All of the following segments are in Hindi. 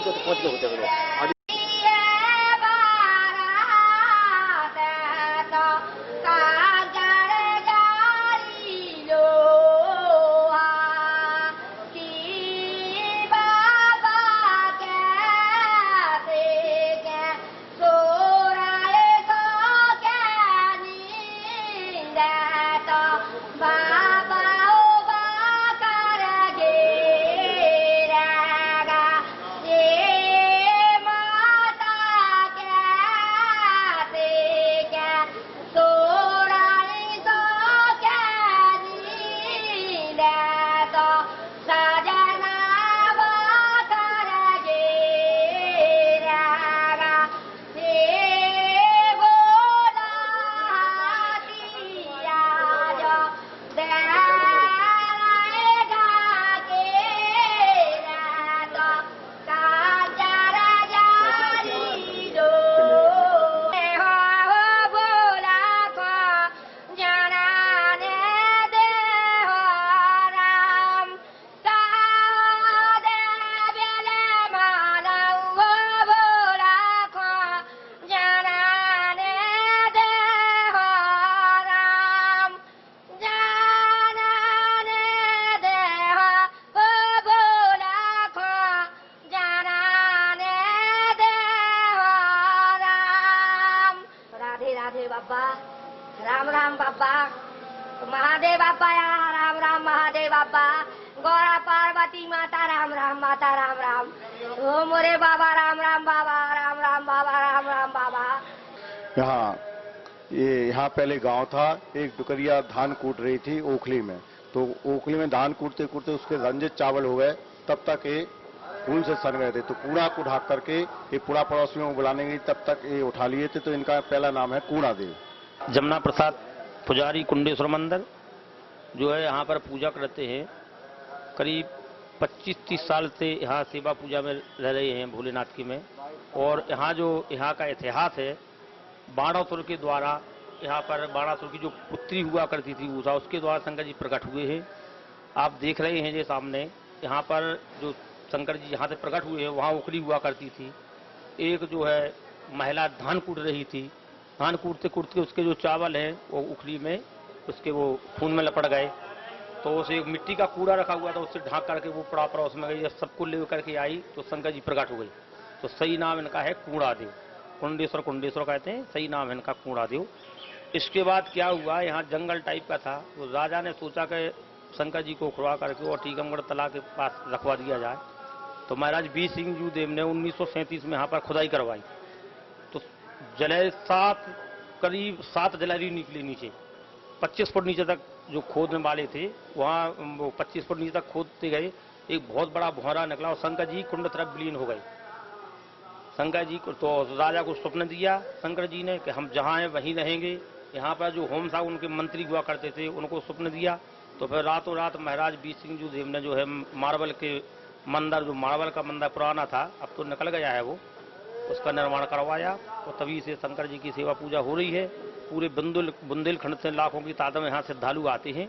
तो पहुंच गए होते हैं। बाबा राम राम बाबा महादेव बाबा राम राम महादेव बाबा गौरा पार्वती माता राम राम माता राम राम ओ मोरे बाबा राम राम बाबा राम राम बाबा राम राम बाबा। यहाँ पहले गांव था, एक दुकरिया धान कूट रही थी ओखली में, तो ओखली में धान कूटते कूटते उसके रंजित चावल हो गए, तब तक ये खून से सड़ गए थे। तो कूड़ा को ढाक करके ये पूरा पड़ोसियों को बुलाने गई, तब तक ये उठा लिए थे। तो इनका पहला नाम है कूड़ा देव। जमुना प्रसाद पुजारी कुंडेश्वर मंदिर जो है यहाँ पर पूजा करते हैं। करीब 25-30 साल से यहाँ सेवा पूजा में रह रहे हैं भोलेनाथ की में। और यहाँ का इतिहास है, बाणासुर के द्वारा यहाँ पर बाणासुर की जो पुत्री हुआ करती थी उषा, उसके द्वारा शंकर जी प्रकट हुए हैं। आप देख रहे हैं ये सामने, यहाँ पर जो शंकर जी यहाँ से प्रकट हुए हैं वहाँ उखली हुआ करती थी। एक जो है महिला धान कूट रही थी, धान कूटते कूटते उसके जो चावल हैं वो उखली में उसके वो खून में लपट गए। तो उसे एक मिट्टी का कूड़ा रखा हुआ था, उससे ढांक करके वो पड़ा उसमें गई। जब सबको ले करके आई तो शंकर जी प्रकट हो गई। तो सही नाम इनका है कूड़ादेव, कुंडेश्वर कहते हैं, सही नाम है इनका कूड़ादेव। इसके बाद क्या हुआ, यहाँ जंगल टाइप का था, तो राजा ने सोचा कि शंकर जी को उखड़वा करके और टीकमगढ़ तालाब के पास रखवा दिया जाए। तो महाराज बीर सिंह जू देव ने 1937 में यहाँ पर खुदाई करवाई। तो करीब 7 जलेरी निकली नीचे, 25 फुट नीचे तक जो खोदने वाले थे वहाँ वो 25 फुट नीचे तक खोदते गए। एक बहुत बड़ा भौरा निकला और शंकर जी कुंड तरफ विलीन हो गए। शंकर जी को तो राजा को स्वप्न दिया शंकर जी ने कि हम जहाँ हैं वहीं रहेंगे। यहाँ पर जो होम साहब उनके मंत्री हुआ करते थे उनको स्वप्न दिया। तो फिर रातों रात महाराज बीर सिंह जू देव ने जो है मार्बल के मंदिर, जो मार्बल का मंदिर पुराना था अब तो निकल गया है, वो उसका निर्माण करवाया। और तभी से शंकर जी की सेवा पूजा हो रही है। पूरे बुंदेलखंड से लाखों की तादाद में यहाँ श्रद्धालु आते हैं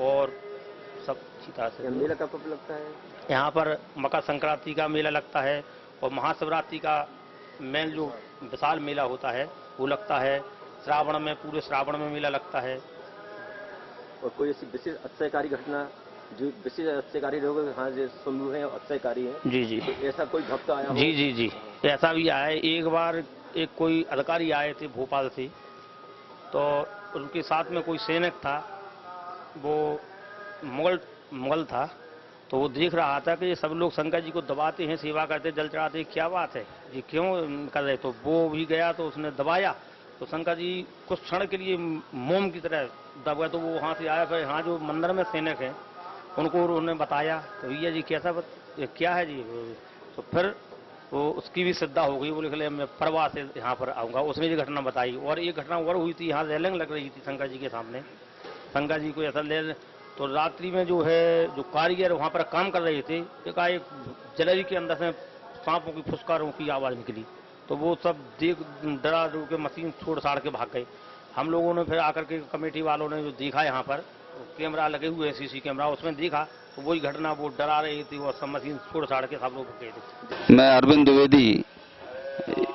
और सब सीता से। मेला कब लगता है? यहाँ पर मकर संक्रांति का मेला लगता है और महाशिवरात्रि का मेन जो विशाल मेला होता है वो लगता है। श्रावण में, पूरे श्रावण में मेला लगता है। और कोई ऐसी विशेष अत्याचारी घटना जो विशेष अत्याचारी लोग हाँ जो सुन रहे हैं अत्याचारी हैं? जी जी, तो ऐसा कोई भक्त आया हो? जी जी जी, ऐसा भी आया है। एक बार एक कोई अधिकारी आए थे भोपाल से, तो उनके साथ में कोई सैनिक था, वो मुगल था। तो वो देख रहा था कि ये सब लोग शंकर जी को दबाते हैं, सेवा करते, जल चढ़ाते, क्या बात है ये क्यों कर रहे। तो वो भी गया तो उसने दबाया, तो शंकर जी कुछ क्षण के लिए मोम की तरह दब गया। तो वो वहाँ से आया, फिर यहाँ जो मंदिर में सैनिक हैं उनको उन्होंने बताया तो भैया जी कैसा क्या है जी। तो फिर वो उसकी भी श्रद्धा हो गई, बोले कि मैं परवाह से यहाँ पर आऊँगा। उसने ये घटना बताई। और एक घटना और हुई थी, यहाँ रेलिंग लग रही थी शंकर जी के सामने, शंकर जी को ऐसा ले। तो रात्रि में जो है जो कारीगर वहाँ पर काम कर रहे थे, एक जलेरी के अंदर से सांपों की फुसकारों की आवाज़ निकली। तो वो सब देख डरा डर के मशीन छोड़ छाड़ के भाग गए। हम लोगों ने फिर आकर के कमेटी वालों ने जो देखा यहाँ पर, कैमरा लगे हुए हैं, सीसी कैमरा, उसमें देखा तो वही घटना, वो डरा रही थी और सब मशीन छोड़ छाड़ के सब लोग गए थे। मैं अरविंद द्विवेदी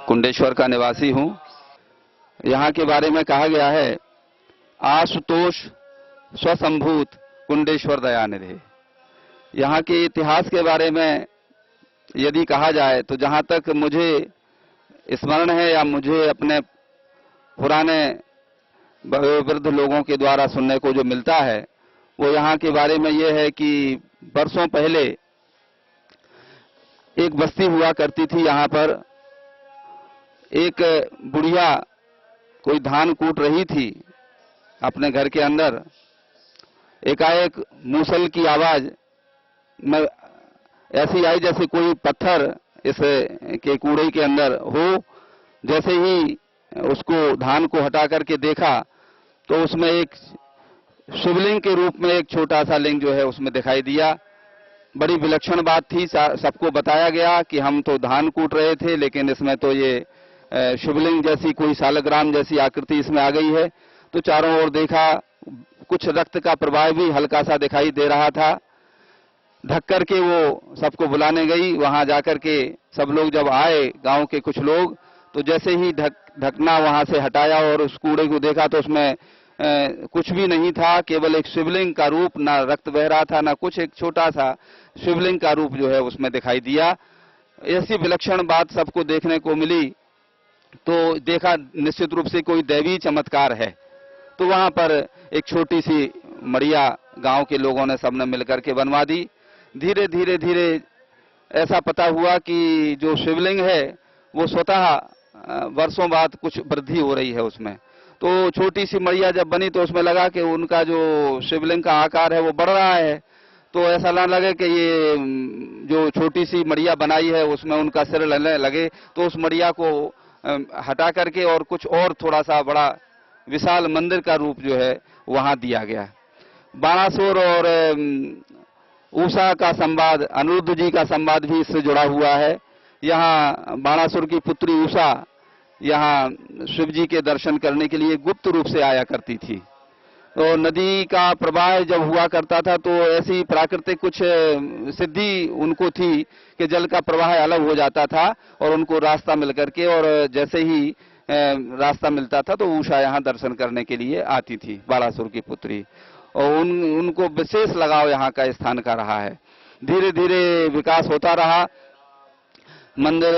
कुंडेश्वर का निवासी हूँ। यहाँ के बारे में कहा गया है, आशुतोष स्वसंभूत कुंडेश्वर दयानिधि। यहाँ के इतिहास के बारे में यदि कहा जाए तो जहाँ तक मुझे स्मरण है या मुझे अपने पुराने वृद्ध लोगों के द्वारा सुनने को जो मिलता है, वो यहाँ के बारे में ये है कि बरसों पहले एक बस्ती हुआ करती थी। यहाँ पर एक बुढ़िया कोई धान कूट रही थी अपने घर के अंदर। एकाएक मूसल की आवाज में ऐसी आई जैसे कोई पत्थर इस के कूड़े के अंदर हो। जैसे ही उसको धान को हटा करके देखा तो उसमें एक शिवलिंग के रूप में एक छोटा सा लिंग जो है उसमें दिखाई दिया। बड़ी विलक्षण बात थी। सबको बताया गया कि हम तो धान कूट रहे थे, लेकिन इसमें तो ये शिवलिंग जैसी कोई सालग्राम जैसी आकृति इसमें आ गई है। तो चारों ओर देखा, कुछ रक्त का प्रवाह भी हल्का सा दिखाई दे रहा था। ढक करके वो सबको बुलाने गई। वहां जाकर के सब लोग जब आए, गांव के कुछ लोग, तो जैसे ही ढकना वहां से हटाया और उस कूड़े को देखा तो उसमें कुछ भी नहीं था, केवल एक शिवलिंग का रूप, ना रक्त बह रहा था ना कुछ, एक छोटा सा शिवलिंग का रूप जो है उसमें दिखाई दिया। ऐसी विलक्षण बात सबको देखने को मिली तो देखा निश्चित रूप से कोई दैवी चमत्कार है। तो वहां पर एक छोटी सी मड़िया गांव के लोगों ने सबने मिलकर के बनवा दी। धीरे धीरे धीरे ऐसा पता हुआ कि जो शिवलिंग है वो स्वतः वर्षों बाद कुछ वृद्धि हो रही है उसमें। तो छोटी सी मड़िया जब बनी तो उसमें लगा कि उनका जो शिवलिंग का आकार है वो बढ़ रहा है। तो ऐसा ना लगे कि ये जो छोटी सी मड़िया बनाई है उसमें उनका सिर लेने लगे, तो उस मड़िया को हटा करके और कुछ और थोड़ा सा बड़ा विशाल मंदिर का रूप जो है वहां दिया गया। बाणासुर और उषा का संवाद, अनिरुद्ध जी का संवाद भी इससे जुड़ा हुआ है। यहाँ बाणासुर की पुत्री उषा यहाँ शिव जी के दर्शन करने के लिए गुप्त रूप से आया करती थी। तो नदी का प्रवाह जब हुआ करता था तो ऐसी प्राकृतिक कुछ सिद्धि उनको थी कि जल का प्रवाह अलग हो जाता था और उनको रास्ता मिल करके, और जैसे ही रास्ता मिलता था तो उषा यहाँ दर्शन करने के लिए आती थी, बाणासुर की पुत्री। और उनको विशेष लगाव यहाँ का स्थान का रहा है। धीरे धीरे विकास होता रहा, मंदिर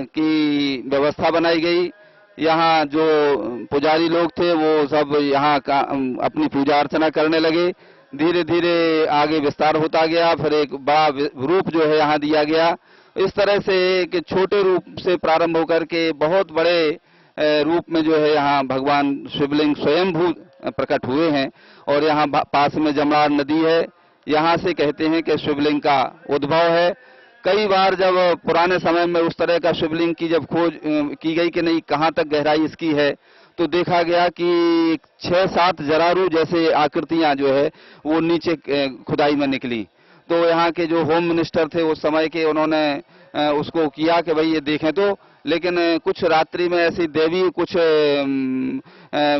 की व्यवस्था बनाई गई। यहाँ जो पुजारी लोग थे वो सब यहाँ का अपनी पूजा अर्चना करने लगे। धीरे धीरे आगे विस्तार होता गया, फिर एक बड़ा रूप जो है यहाँ दिया गया। इस तरह से एक छोटे रूप से प्रारंभ होकर के बहुत बड़े रूप में जो है यहाँ भगवान शिवलिंग स्वयंभू प्रकट हुए हैं। और यहाँ पास में जमनार नदी है, यहाँ से कहते हैं कि शिवलिंग का उद्भव है। कई बार जब पुराने समय में उस तरह का शिवलिंग की जब खोज की गई कि नहीं कहाँ तक गहराई इसकी है, तो देखा गया कि 6-7 जरारू जैसे आकृतियां जो है वो नीचे खुदाई में निकली। तो यहाँ के जो होम मिनिस्टर थे उस समय के, उन्होंने उसको किया कि भाई ये देखें तो, लेकिन कुछ रात्रि में ऐसी देवी कुछ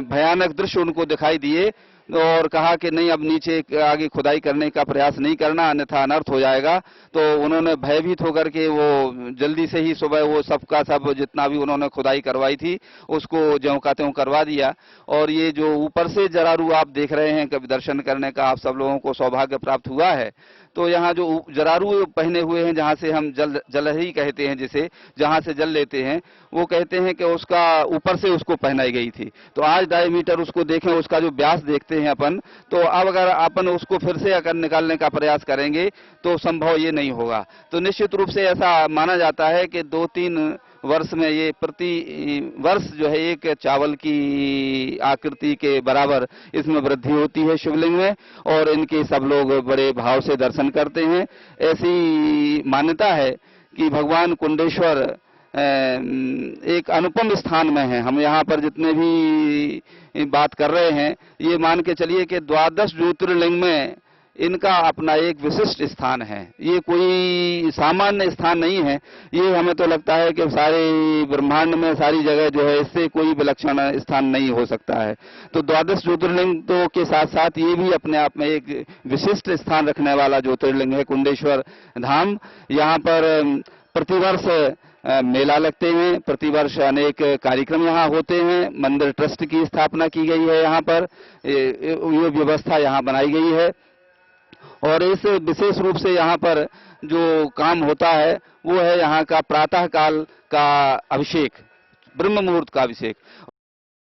भयानक दृश्य उनको दिखाई दिए और कहा कि नहीं, अब नीचे आगे खुदाई करने का प्रयास नहीं करना, अन्यथा अनर्थ हो जाएगा। तो उन्होंने भयभीत होकर के वो जल्दी से ही सुबह वो सबका सब जितना भी उन्होंने खुदाई करवाई थी उसको ज्यों का त्यों करवा दिया। और ये जो ऊपर से जरारू आप देख रहे हैं, कभी दर्शन करने का आप सब लोगों को सौभाग्य प्राप्त हुआ है। तो यहाँ जो जरारू पहने हुए हैं, जहाँ से हम जलहरी कहते हैं, जिसे जहाँ से जल लेते हैं, वो कहते हैं कि उसका ऊपर से उसको पहनाई गई थी। तो आज डायमीटर उसको देखें, उसका जो व्यास देखते हैं अपन, तो अब अगर अपन उसको फिर से अगर निकालने का प्रयास करेंगे तो संभव ये नहीं होगा। तो निश्चित रूप से ऐसा माना जाता है कि 2-3 वर्ष में ये प्रति वर्ष जो है एक चावल की आकृति के बराबर इसमें वृद्धि होती है शिवलिंग में, और इनके सब लोग बड़े भाव से दर्शन करते हैं। ऐसी मान्यता है कि भगवान कुंडेश्वर एक अनुपम स्थान में है। हम यहाँ पर जितने भी बात कर रहे हैं, ये मान के चलिए कि 12 ज्योतिर्लिंग में इनका अपना एक विशिष्ट स्थान है। ये कोई सामान्य स्थान नहीं है। ये हमें तो लगता है कि सारे ब्रह्मांड में सारी जगह जो है इससे कोई विलक्षण स्थान नहीं हो सकता है। तो 12 ज्योतिर्लिंग तो के साथ साथ ये भी अपने आप में एक विशिष्ट स्थान रखने वाला ज्योतिर्लिंग है कुंडेश्वर धाम। यहाँ पर प्रतिवर्ष मेला लगते हैं, प्रतिवर्ष अनेक कार्यक्रम यहाँ होते हैं। मंदिर ट्रस्ट की स्थापना की गई है, यहाँ पर ये व्यवस्था यहाँ बनाई गई है। और इस विशेष रूप से यहाँ पर जो काम होता है वो है यहाँ का प्रातः काल का अभिषेक, ब्रह्म मुहूर्त का अभिषेक।